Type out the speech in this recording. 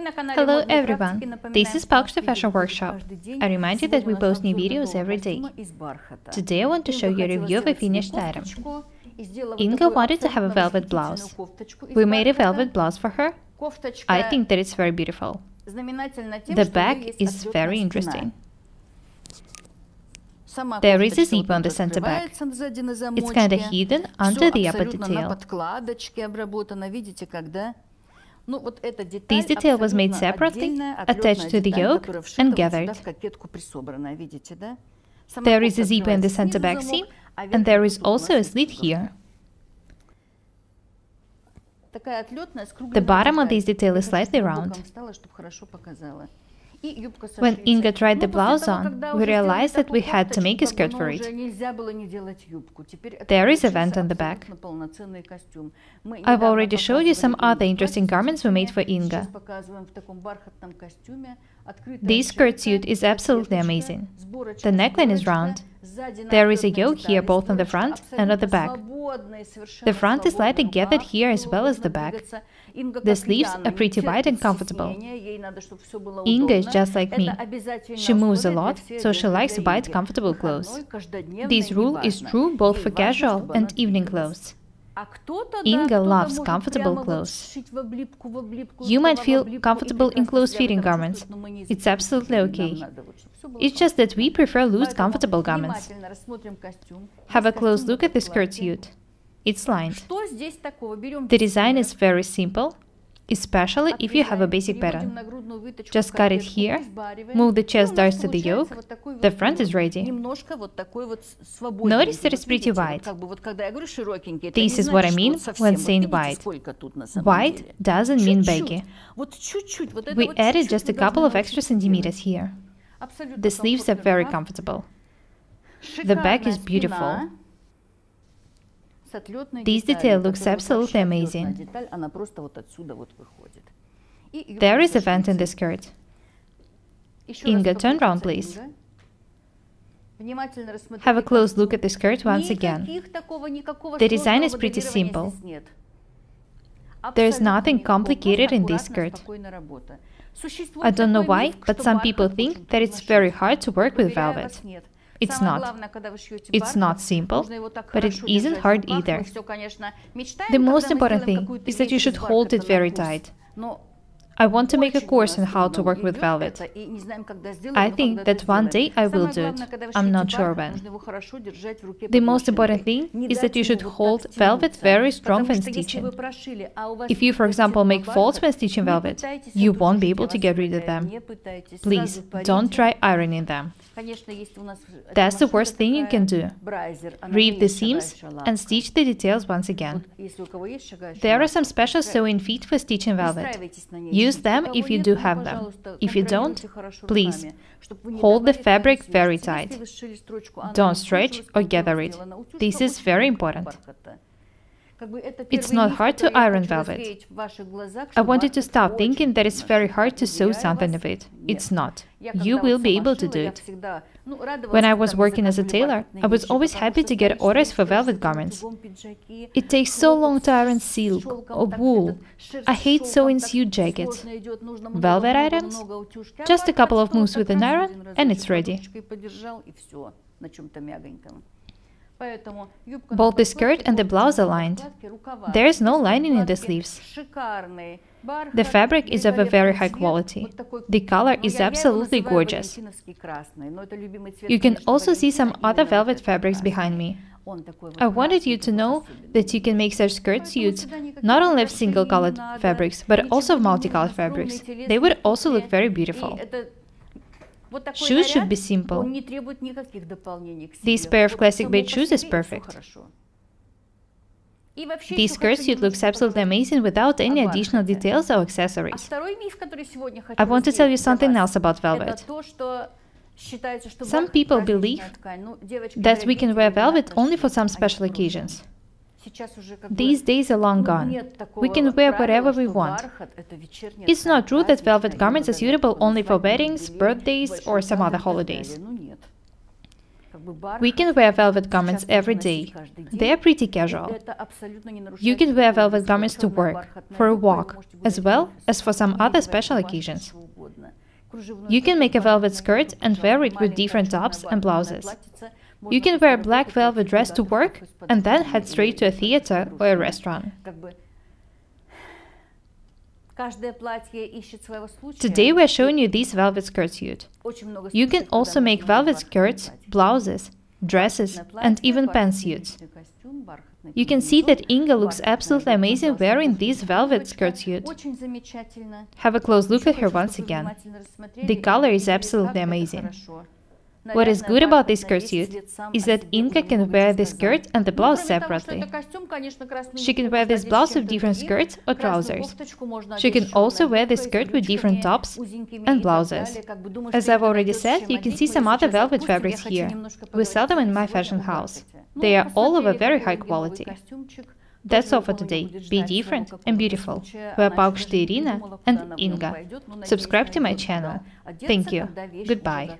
Hello everyone, this is Paukshta Fashion Workshop. I remind you that we post new videos every day. Today I want to show you a review of a finished item. Inga wanted to have a velvet blouse. We made a velvet blouse for her. I think that it's very beautiful. The back is very interesting. There is a zip on the center back. It's kinda hidden under the upper detail. This detail was made separately, attached to the yoke, and gathered. There is a zip in the center back seam, and there is also a slit here. The bottom of this detail is slightly round. When Inga tried the blouse on, we realized that we had to make a skirt for it. There is a vent on the back. I've already showed you some other interesting garments we made for Inga. This skirt suit is absolutely amazing. The neckline is round. There is a yoke here both on the front and on the back. The front is slightly gathered here as well as the back. The sleeves are pretty wide and comfortable. Inga is just like me. She moves a lot, so she likes wide, comfortable clothes. This rule is true both for casual and evening clothes. Inga loves comfortable clothes. You might feel comfortable in close-fitting garments. It's absolutely okay. It's just that we prefer loose, comfortable garments. Have a close look at the skirt suit. It's lined. The design is very simple, especially if you have a basic pattern. Just cut it here, move the chest darts to the yoke, the front is ready. Notice that it's pretty wide. This is what I mean when saying wide. Wide doesn't mean baggy. We added just a couple of extra centimeters here. The sleeves are very comfortable. The back is beautiful. This detail looks absolutely amazing. There is a vent in the skirt. Inga, turn round, please. Have a close look at the skirt once again. The design is pretty simple. There is nothing complicated in this skirt. I don't know why, but some people think that it's very hard to work with velvet. It's not. It's not simple, but it isn't hard either. The most important thing is that you should hold it very tight. I want to make a course on how to work with velvet. I think that one day I will do it. I'm not sure when. The most important thing is that you should hold velvet very strong when stitching. If you, for example, make folds when stitching velvet, you won't be able to get rid of them. Please, don't try ironing them. That's the worst thing you can do. Reeve the seams and stitch the details once again. There are some special sewing feet for stitching velvet. Use them if you do have them. If you don't, please, hold the fabric very tight. Don't stretch or gather it. This is very important. It's not hard to iron velvet. I want you to stop thinking that it's very hard to sew something of it. It's not. You will be able to do it. When I was working as a tailor, I was always happy to get orders for velvet garments. It takes so long to iron silk or wool. I hate sewing suit jackets. Velvet items? Just a couple of moves with an iron and it's ready. Both the skirt and the blouse are lined. There is no lining in the sleeves. The fabric is of a very high quality. The color is absolutely gorgeous. You can also see some other velvet fabrics behind me. I wanted you to know that you can make such skirt suits not only of single-colored fabrics, but also of multicolored fabrics. They would also look very beautiful. Shoes should be simple. This pair of classic beige shoes is perfect. This skirt suit looks absolutely amazing without any additional details or accessories. I want to tell you something else about velvet. Some people believe that we can wear velvet only for some special occasions. These days are long gone. We can wear whatever we want. It's not true that velvet garments are suitable only for weddings, birthdays, or some other holidays. We can wear velvet garments every day. They are pretty casual. You can wear velvet garments to work, for a walk, as well as for some other special occasions. You can make a velvet skirt and wear it with different tops and blouses. You can wear a black velvet dress to work and then head straight to a theater or a restaurant. Today we are showing you this velvet skirt suit. You can also make velvet skirts, blouses, dresses, and even pantsuits. You can see that Inga looks absolutely amazing wearing this velvet skirt suit. Have a close look at her once again. The color is absolutely amazing. What is good about this skirt suit is that Inga can wear the skirt and the blouse separately. She can wear this blouse with different skirts or trousers. She can also wear the skirt with different tops and blouses. As I've already said, you can see some other velvet fabrics here. We sell them in my fashion house. They are all of a very high quality. That's all for today. Be different and beautiful. We are Paukšte Irina and Inga. Subscribe to my channel. Thank you. Goodbye.